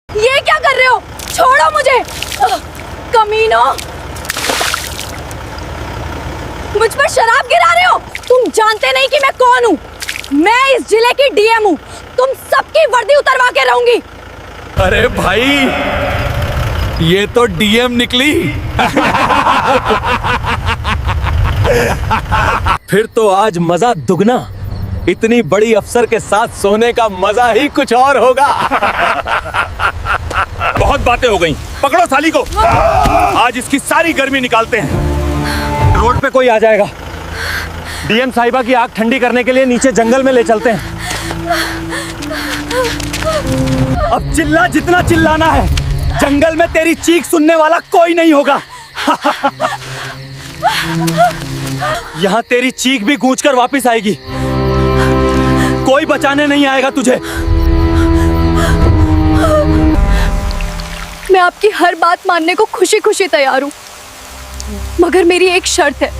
ये क्या कर रहे हो? छोड़ो मुझे। कमीनो, मुझ पर शराब गिरा रहे हो। तुम जानते नहीं कि मैं कौन हूँ। मैं इस जिले की डीएम हूँ। तुम सबकी वर्दी उतरवा के रहूंगी। अरे भाई, ये तो डीएम निकली। फिर तो आज मजा दुगना। इतनी बड़ी अफसर के साथ सोने का मजा ही कुछ और होगा। बहुत बातें हो गई, पकड़ो साली को। आज इसकी सारी गर्मी निकालते हैं। रोड पे कोई आ जाएगा। डीएम साहिबा की आग ठंडी करने के लिए नीचे जंगल में ले चलते हैं। अब चिल्ला जितना चिल्लाना है। जंगल में तेरी चीख सुनने वाला कोई नहीं होगा। यहाँ तेरी चीख भी गूंजकर वापस आएगी। कोई बचाने नहीं आएगा तुझे। मैं आपकी हर बात मानने को खुशी खुशी तैयार हूँ, मगर मेरी एक शर्त है।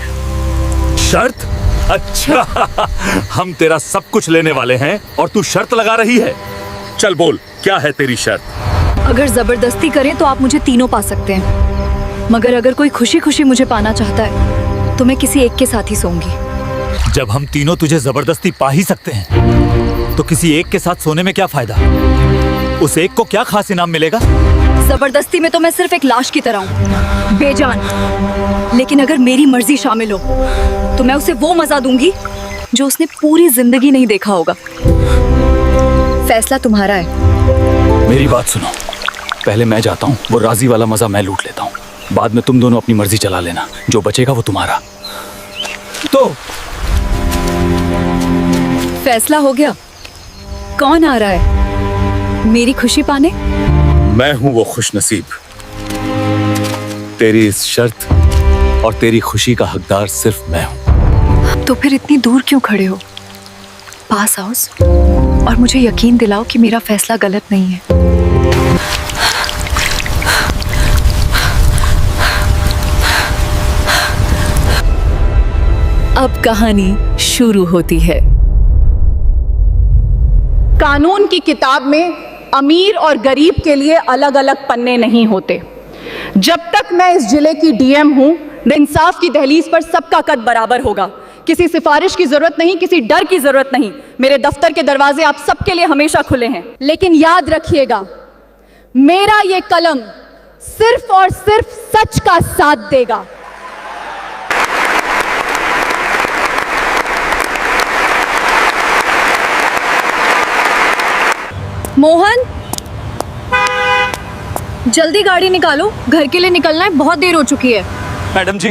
शर्त? अच्छा, हम तेरा सब कुछ लेने वाले हैं और तू शर्त लगा रही है। चल बोल, क्या है तेरी शर्त? अगर जबरदस्ती करें तो आप मुझे तीनों पा सकते हैं, मगर अगर कोई खुशी खुशी मुझे पाना चाहता है तो मैं किसी एक के साथ ही सोऊंगी। जब हम तीनों तुझे जबरदस्ती पा ही सकते हैं तो किसी एक के साथ सोने में क्या फायदा? उस एक को क्या खास इनाम मिलेगा? जबरदस्ती में तो मैं सिर्फ एक लाश की तरह हूँ, बेजान। लेकिन अगर मेरी मर्जी शामिल हो तो मैं उसे वो मजा दूंगी जो उसने पूरी जिंदगी नहीं देखा होगा। फैसला तुम्हारा है। मेरी बात सुनो, पहले मैं जाता हूँ, वो राजी वाला मजा मैं लूट लेता हूँ। बाद में तुम दोनों अपनी मर्जी चला लेना, जो बचेगा वो तुम्हारा। तो फैसला हो गया। कौन आ रहा है मेरी खुशी पाने? मैं हूं वो खुशनसीब। तेरी इस शर्त और तेरी खुशी का हकदार सिर्फ मैं हूं। तो फिर इतनी दूर क्यों खड़े हो? पास आओ और मुझे यकीन दिलाओ कि मेरा फैसला गलत नहीं है। अब कहानी शुरू होती है। कानून की किताब में अमीर और गरीब के लिए अलग अलग पन्ने नहीं होते। जब तक मैं इस जिले की डीएम हूं, इंसाफ की दहलीज पर सबका कद बराबर होगा। किसी सिफारिश की जरूरत नहीं, किसी डर की जरूरत नहीं। मेरे दफ्तर के दरवाजे आप सबके लिए हमेशा खुले हैं। लेकिन याद रखिएगा, मेरा ये कलम सिर्फ और सिर्फ सच का साथ देगा। मोहन, जल्दी गाड़ी निकालो, घर के लिए निकलना है, बहुत देर हो चुकी है। मैडम जी,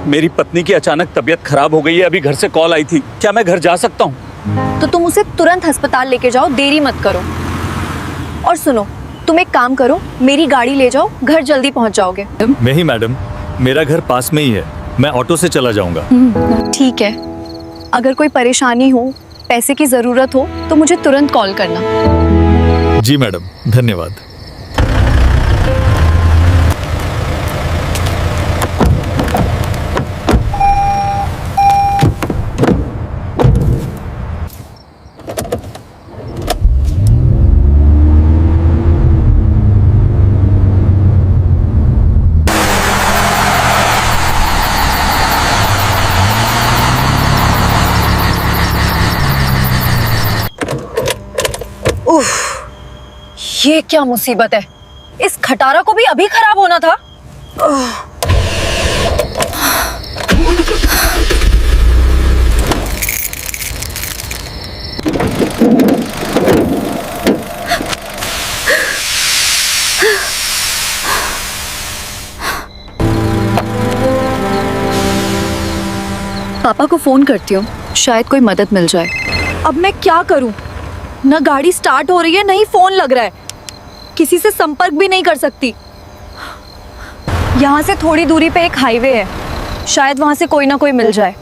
मेरी पत्नी की अचानक तबीयत खराब हो गई है। अभी घर से कॉल आई थी। क्या मैं घर जा सकता हूँ? तो तुम उसे तुरंत अस्पताल लेके जाओ, देरी मत करो। और सुनो, तुम एक काम करो, मेरी गाड़ी ले जाओ, घर जल्दी पहुंच जाओगे। नहीं मैडम, मेरा घर पास में ही है, मैं ऑटो से चला जाऊंगा। ठीक है। अगर कोई परेशानी हो, पैसे की जरूरत हो तो मुझे तुरंत कॉल करना। जी मैडम, धन्यवाद। ये क्या मुसीबत है? इस खटारा को भी अभी खराब होना था। पापा को फोन करती हूँ, शायद कोई मदद मिल जाए। अब मैं क्या करूं? न गाड़ी स्टार्ट हो रही है, नहीं फोन लग रहा है। किसी से संपर्क भी नहीं कर सकती। यहाँ से थोड़ी दूरी पे एक हाईवे है, शायद वहां से कोई ना कोई मिल जाए।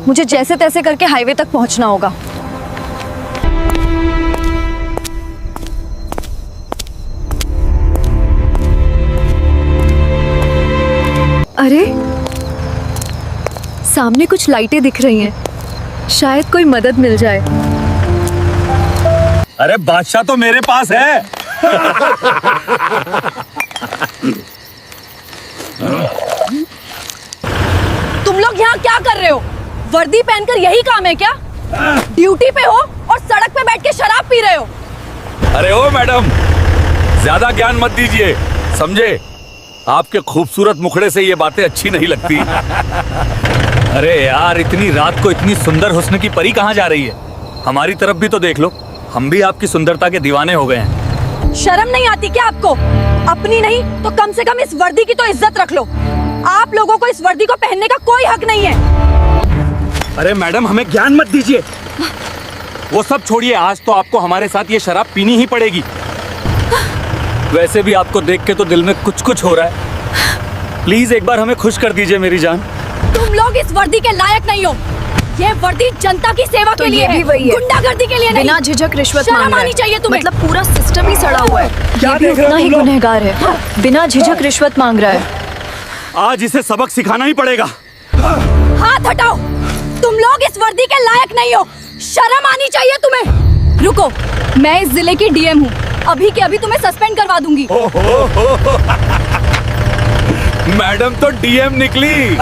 मुझे जैसे तैसे करके हाईवे तक पहुंचना होगा। अरे, सामने कुछ लाइटें दिख रही हैं, शायद कोई मदद मिल जाए। अरे बादशाह तो मेरे पास है। तुम लोग यहाँ क्या कर रहे हो? वर्दी पहनकर यही काम है क्या? ड्यूटी पे हो और सड़क पे बैठ के शराब पी रहे हो। अरे ओ मैडम, ज्यादा ज्ञान मत दीजिए, समझे? आपके खूबसूरत मुखड़े से ये बातें अच्छी नहीं लगती। अरे यार, इतनी रात को इतनी सुंदर हुस्न की परी कहाँ जा रही है? हमारी तरफ भी तो देख लो, हम भी आपकी सुंदरता के दीवाने हो गए हैं। शर्म नहीं आती क्या आपको? अपनी नहीं तो कम से कम इस वर्दी की तो इज्जत रख लो। आप लोगों को इस वर्दी को पहनने का कोई हक नहीं है। अरे मैडम, हमें ज्ञान मत दीजिए। वो सब छोड़िए, आज तो आपको हमारे साथ ये शराब पीनी ही पड़ेगी। वैसे भी आपको देख के तो दिल में कुछ कुछ हो रहा है। प्लीज एक बार हमें खुश कर दीजिए मेरी जान। तुम लोग इस वर्दी के लायक नहीं हो। ये वर्दी जनता की सेवा के लिए है, गुंडागर्दी के लिए नहीं। बिना झिझक रिश्वत शर्म मांग रहा आनी है। चाहिए तुम्हें। मतलब पूरा सिस्टम ही सड़ा हुआ है। क्या ये भी देख रहे हो उतना ही तुम लोग? गुनहगार है। बिना झिझक रिश्वत मांग रहा है। आज इसे सबक सिखाना ही पड़ेगा। हाथ हटाओ, तुम लोग इस वर्दी के लायक नहीं हो। शर्म आनी चाहिए तुम्हें। रुको, मैं इस जिले की डीएम हूँ। अभी के अभी तुम्हें सस्पेंड करवा दूंगी। मैडम तो डीएम निकली।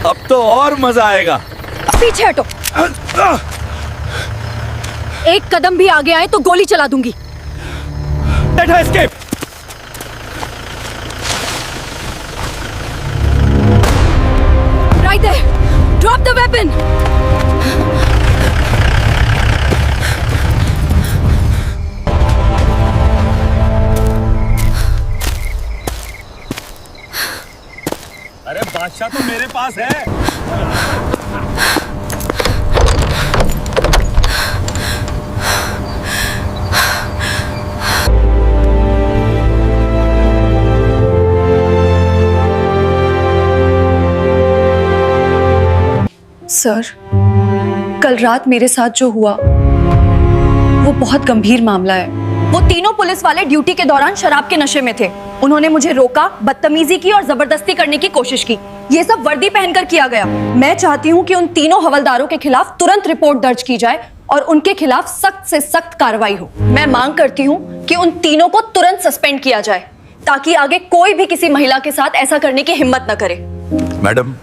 अब तो और मजा आएगा। पीछे हटो। एक कदम भी आगे आए तो गोली चला दूंगी। Escape. Right there. Drop the weapon. अरे बादशाह तो मेरे पास है। सर, कल रात मेरे साथ जो हुआ वो बहुत गंभीर मामला है। वो तीनों पुलिस वाले ड्यूटी के दौरान शराब के नशे में थे। उन्होंने मुझे रोका, बदतमीजी की और जबरदस्ती करने की कोशिश की। ये सब वर्दी पहनकर किया गया। मैं चाहती हूँ कि उन तीनों हवलदारों के खिलाफ तुरंत रिपोर्ट दर्ज की जाए और उनके खिलाफ सख्त से सख्त कार्रवाई हो। मैं मांग करती हूँ कि उन तीनों को तुरंत सस्पेंड किया जाए ताकि आगे कोई भी किसी महिला के साथ ऐसा करने की हिम्मत न करे। मैडम,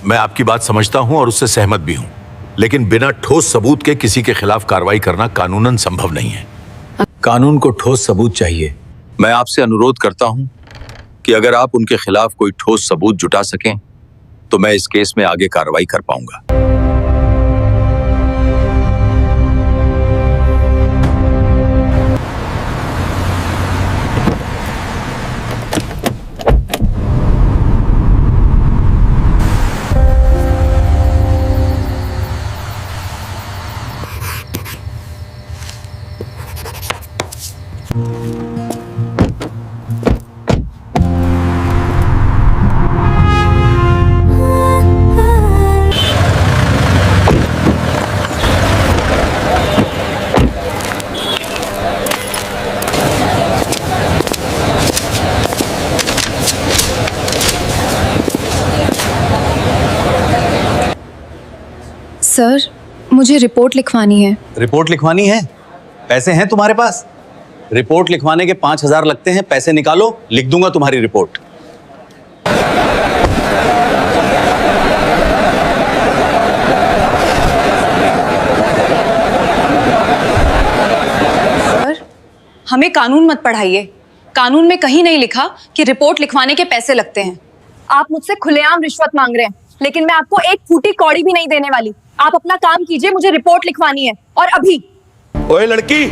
मैं आपकी बात समझता हूं और उससे सहमत भी हूं, लेकिन बिना ठोस सबूत के किसी के खिलाफ कार्रवाई करना कानूनन संभव नहीं है। कानून को ठोस सबूत चाहिए। मैं आपसे अनुरोध करता हूं कि अगर आप उनके खिलाफ कोई ठोस सबूत जुटा सकें तो मैं इस केस में आगे कार्रवाई कर पाऊंगा। सर, मुझे रिपोर्ट लिखवानी है। रिपोर्ट लिखवानी है? पैसे हैं तुम्हारे पास? रिपोर्ट लिखवाने के 5,000 लगते हैं। पैसे निकालो, लिख दूंगा तुम्हारी रिपोर्ट। सर, हमें कानून मत पढ़ाइए। कानून में कहीं नहीं लिखा कि रिपोर्ट लिखवाने के पैसे लगते हैं। आप मुझसे खुलेआम रिश्वत मांग रहे हैं, लेकिन मैं आपको एक फूटी कौड़ी भी नहीं देने वाली। आप अपना काम कीजिए, मुझे रिपोर्ट लिखवानी है और अभी। ओए लड़की,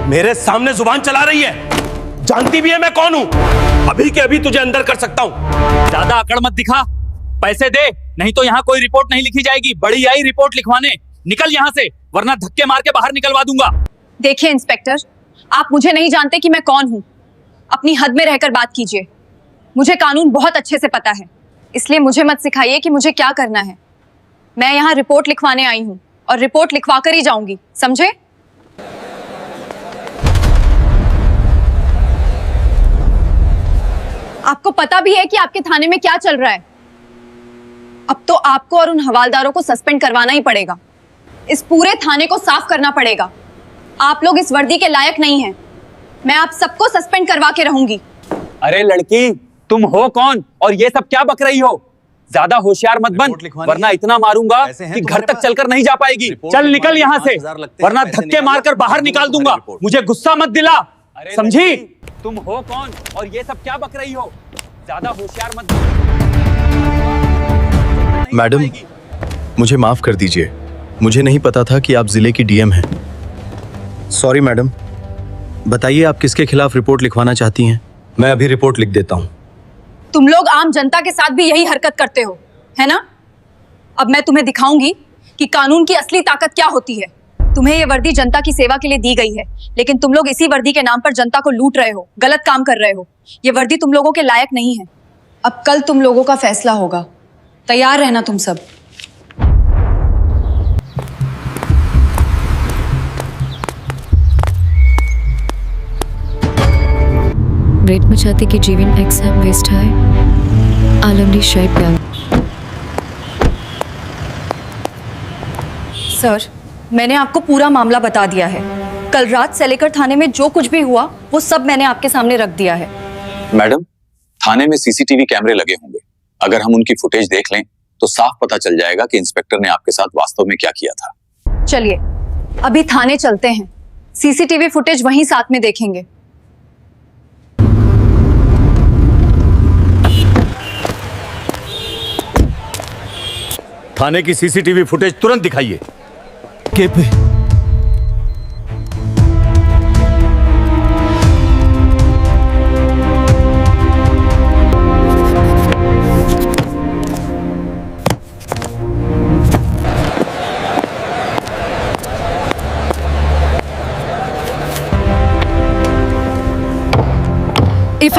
मेरे सामने जुबान चला रही है। जानती भी है मैं कौन हूं। अभी के अभी तुझे अंदर कर सकता हूं। ज्यादा अकड़ मत दिखा। पैसे दे, नहीं तो यहाँ कोई रिपोर्ट नहीं लिखी जाएगी। बड़ी आई रिपोर्ट लिखवाने। निकल यहाँ से, वरना धक्के मार के बाहर निकलवा दूंगा। देखिए इंस्पेक्टर, आप मुझे नहीं जानते कि मैं कौन हूँ। अपनी हद में रहकर बात कीजिए। मुझे कानून बहुत अच्छे से पता है, इसलिए मुझे मत सिखाइए कि मुझे क्या करना है। मैं यहाँ रिपोर्ट लिखवाने आई हूँ और रिपोर्ट लिखवा कर ही जाऊंगी, समझे? आपको पता भी है कि आपके थाने में क्या चल रहा है। अब तो आपको और उन हवालदारों को सस्पेंड करवाना ही पड़ेगा। इस पूरे थाने को साफ करना पड़ेगा। आप लोग इस वर्दी के लायक नहीं हैं। मैं आप सबको सस्पेंड करवा के रहूंगी। अरे लड़की, तुम हो कौन और ये सब क्या बक रही हो? ज्यादा होशियार मत बन, वरना इतना मारूंगा कि घर तक चलकर नहीं जा पाएगी। चल निकल यहाँ से, वरना धक्के मारकर बाहर निकाल दूंगा। मुझे गुस्सा मत दिला, समझी? तुम हो कौन और ये सब क्या बक रही हो? ज्यादा होशियार मत बन। मैडम, मुझे माफ कर दीजिए, मुझे नहीं पता था कि आप जिले की डीएम हैं। Sorry madam. बताइए, आप किसके खिलाफ रिपोर्ट लिखवाना चाहती हैं? मैं अभी रिपोर्ट लिख देता हूँ। तुम लोग आम जनता के साथ भी यही हरकत करते हो, है ना? अब मैं तुम्हें दिखाऊंगी कि कानून की असली ताकत क्या होती है। तुम्हें ये वर्दी जनता की सेवा के लिए दी गई है, लेकिन तुम लोग इसी वर्दी के नाम पर जनता को लूट रहे हो, गलत काम कर रहे हो। ये वर्दी तुम लोगों के लायक नहीं है। अब कल तुम लोगों का फैसला होगा, तैयार रहना तुम सब। रेट मचाते कि जीवन एग्जाम वेस्ट है। आलमडी शाही प्यार। सर, मैंने आपको पूरा मामला बता दिया है। कल रात से लेकर थाने में जो कुछ भी हुआ वो सब मैंने आपके सामने रख दिया है। मैडम, थाने में सीसीटीवी कैमरे लगे होंगे। अगर हम उनकी फुटेज देख लें तो साफ पता चल जाएगा कि इंस्पेक्टर ने आपके साथ वास्तव में क्या किया था। चलिए अभी थाने चलते हैं, सीसीटीवी फुटेज वहीं साथ में देखेंगे। थाने की सीसीटीवी फुटेज तुरंत दिखाइए।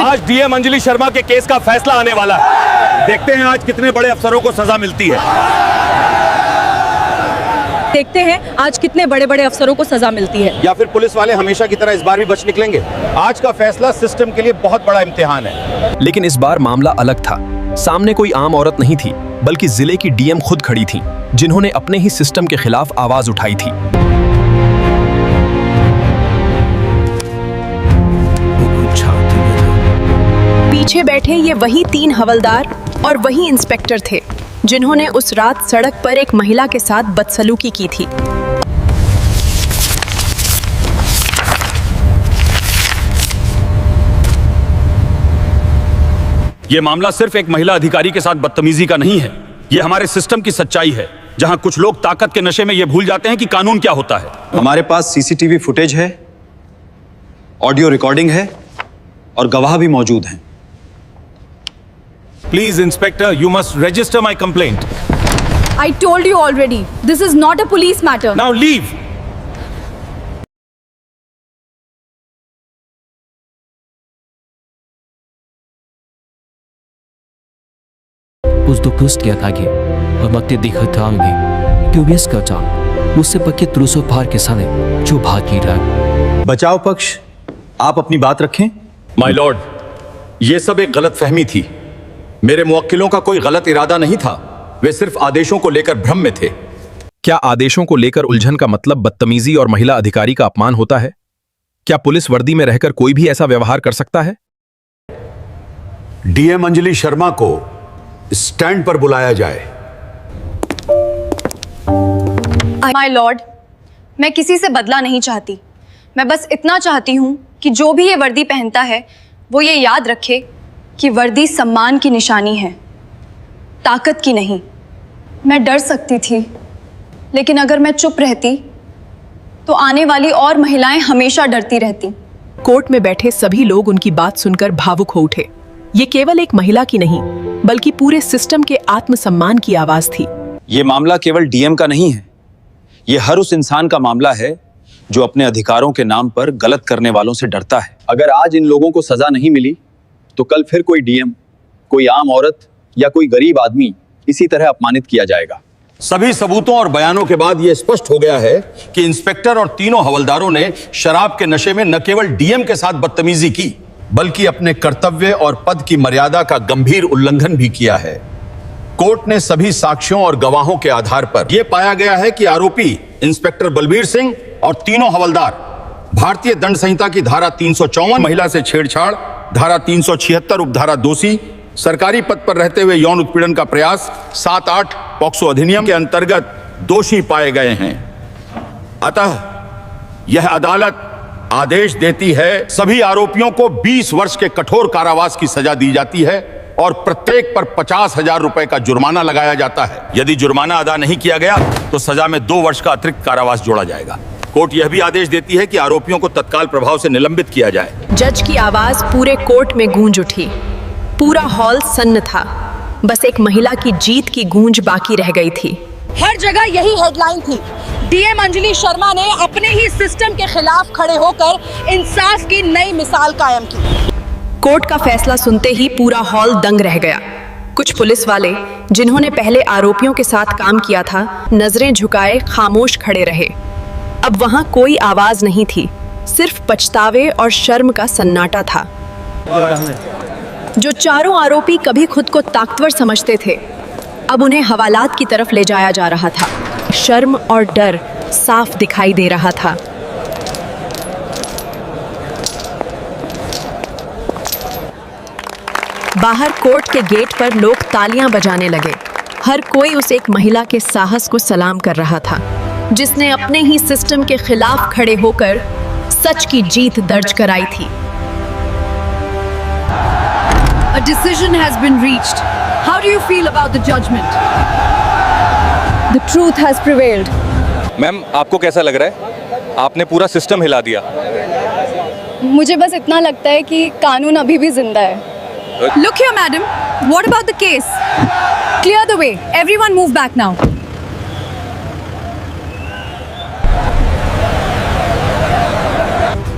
आज डीएम अंजलि शर्मा के केस का फैसला आने वाला है। देखते हैं आज कितने बड़े अफसरों को सजा मिलती है। देखते हैं आज कितने बड़े बड़े अफसरों को सजा मिलती है। या फिर पुलिस वाले हमेशा की तरह इस बार भी बच निकलेंगे। आज का फैसला सिस्टम के लिए बहुत बड़ा इम्तिहान है। लेकिन इस बार मामला अलग था। सामने कोई आम औरत नहीं थी, बल्कि जिले की डीएम खुद खड़ी थी, जिन्होंने अपने ही सिस्टम के खिलाफ आवाज उठाई थी। पीछे बैठे ये वही 3 हवलदार और वही इंस्पेक्टर थे जिन्होंने उस रात सड़क पर एक महिला के साथ बदसलूकी की थी। यह मामला सिर्फ एक महिला अधिकारी के साथ बदतमीजी का नहीं है। यह हमारे सिस्टम की सच्चाई है, जहां कुछ लोग ताकत के नशे में यह भूल जाते हैं कि कानून क्या होता है। हमारे पास सीसीटीवी फुटेज है, ऑडियो रिकॉर्डिंग है और गवाह भी मौजूद हैं। Please inspector, you must register my complaint. I told you already, this is not a police matter. Now leave. 부스톡부스티아다게 음악대 디커타운데 क्यूबियस मुझसे पक्के त्रुसो पार के साले जो भागी रहा। बचाव पक्ष, आप अपनी बात रखें। माय लॉर्ड, यह सब एक गलत फहमी थी। मेरे मुवक्किलों का कोई गलत इरादा नहीं था। वे सिर्फ आदेशों को लेकर भ्रम में थे। क्या आदेशों को लेकर उलझन का मतलब बदतमीजी और महिला अधिकारी का अपमान होता है? क्या पुलिस वर्दी में रहकर कोई भी ऐसा व्यवहार कर सकता है? डीएम अंजलि शर्मा को स्टैंड पर बुलाया जाए। माय लॉर्ड, मैं किसी से बदला नहीं चाहती। मैं बस इतना चाहती हूँ कि जो भी ये वर्दी पहनता है वो ये याद रखे कि वर्दी सम्मान की निशानी है, ताकत की नहीं। मैं डर सकती थी, लेकिन अगर मैं चुप रहती तो आने वाली और महिलाएं हमेशा डरती रहती। कोर्ट में बैठे सभी लोग उनकी बात सुनकर भावुक हो उठे। ये केवल एक महिला की नहीं, बल्कि पूरे सिस्टम के आत्मसम्मान की आवाज थी। ये मामला केवल डीएम का नहीं है, ये हर उस इंसान का मामला है जो अपने अधिकारों के नाम पर गलत करने वालों से डरता है। अगर आज इन लोगों को सजा नहीं मिली तो कल फिर कोई डीएम, कोई आम औरत या कोई गरीब आदमी इसी तरह अपमानित किया जाएगा। सभी सबूतों और बयानों के बाद यह स्पष्ट हो गया है कि इंस्पेक्टर और तीनों हवलदारों ने शराब के नशे में न केवल डीएम के साथ बदतमीजी की, बल्कि अपने कर्तव्य और पद की मर्यादा का गंभीर उल्लंघन भी किया है। कोर्ट ने सभी साक्ष्यों और गवाहों के आधार पर यह पाया गया है कि आरोपी इंस्पेक्टर बलबीर सिंह और तीनों हवलदार भारतीय दंड संहिता की धारा 354 महिला से छेड़छाड़, धारा 376 उपधारा दोषी, सरकारी पद पर रहते हुए यौन उत्पीड़न का प्रयास, 7-8 पॉक्सो अधिनियम के अंतर्गत दोषी पाए गए हैं। अतः यह अदालत आदेश देती है सभी आरोपियों को 20 वर्ष के कठोर कारावास की सजा दी जाती है और प्रत्येक पर 50,000 रुपए का जुर्माना लगाया जाता है। यदि जुर्माना अदा नहीं किया गया तो सजा में 2 वर्ष का अतिरिक्त कारावास जोड़ा जाएगा। कोर्ट यह भी आदेश देती है कि आरोपियों को तत्काल प्रभाव से निलंबित किया जाए। जज की आवाज पूरे कोर्ट में गूंज उठी। पूरा हॉल सन्न था। बस एक महिला की जीत की गूंज बाकी रह गई थी। हर जगह यही हेडलाइन थी, डीएम अंजलि शर्मा ने अपने ही सिस्टम के खिलाफ खड़े होकर इंसाफ की नई मिसाल कायम की। कोर्ट का फैसला सुनते ही पूरा हॉल दंग रह गया। कुछ पुलिस वाले जिन्होंने पहले आरोपियों के साथ काम किया था, नजरें झुकाए खामोश खड़े रहे। अब वहां कोई आवाज नहीं थी, सिर्फ पछतावे और शर्म का सन्नाटा था। जो चारों आरोपी कभी खुद को ताकतवर समझते थे, अब उन्हें हवालात की तरफ ले जाया जा रहा था। शर्म और डर साफ दिखाई दे रहा था। बाहर कोर्ट के गेट पर लोग तालियां बजाने लगे। हर कोई उस एक महिला के साहस को सलाम कर रहा था, जिसने अपने ही सिस्टम के खिलाफ खड़े होकर सच की जीत दर्ज कराई थी। A decision has been reached. How do you feel about the judgment? The truth has prevailed. Ma'am, आपको कैसा लग रहा है? आपने पूरा सिस्टम हिला दिया। मुझे बस इतना लगता है कि कानून अभी भी जिंदा है। Look here, madam. What about the case? Clear the way. Everyone move back now.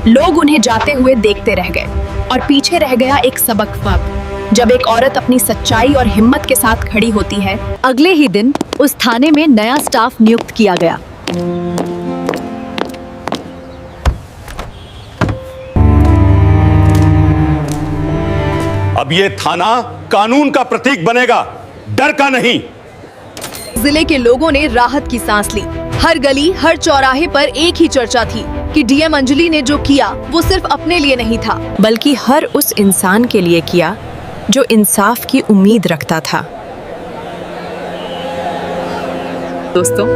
लोग उन्हें जाते हुए देखते रह गए और पीछे रह गया एक सबक वक्त। जब एक औरत अपनी सच्चाई और हिम्मत के साथ खड़ी होती है। अगले ही दिन उस थाने में नया स्टाफ नियुक्त किया गया। अब ये थाना कानून का प्रतीक बनेगा, डर का नहीं। जिले के लोगों ने राहत की सांस ली। हर गली, हर चौराहे पर एक ही चर्चा थी कि डीएम अंजलि ने जो किया वो सिर्फ अपने लिए नहीं था, बल्कि हर उस इंसान के लिए किया जो इंसाफ की उम्मीद रखता था। दोस्तों,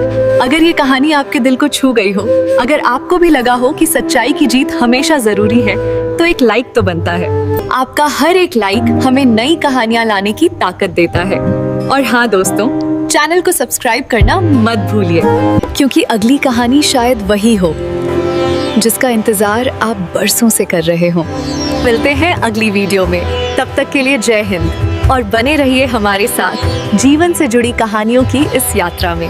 अगर ये कहानी आपके दिल को छू गई हो, अगर आपको भी लगा हो कि सच्चाई की जीत हमेशा जरूरी है, तो एक लाइक तो बनता है। आपका हर एक लाइक हमें नई कहानियां लाने की ताकत देता है। और हाँ दोस्तों, चैनल को सब्सक्राइब करना मत भूलिए, क्योंकि अगली कहानी शायद वही हो जिसका इंतजार आप बरसों से कर रहे हो। मिलते हैं अगली वीडियो में। तब तक के लिए जय हिंद और बने रहिए हमारे साथ जीवन से जुड़ी कहानियों की इस यात्रा में।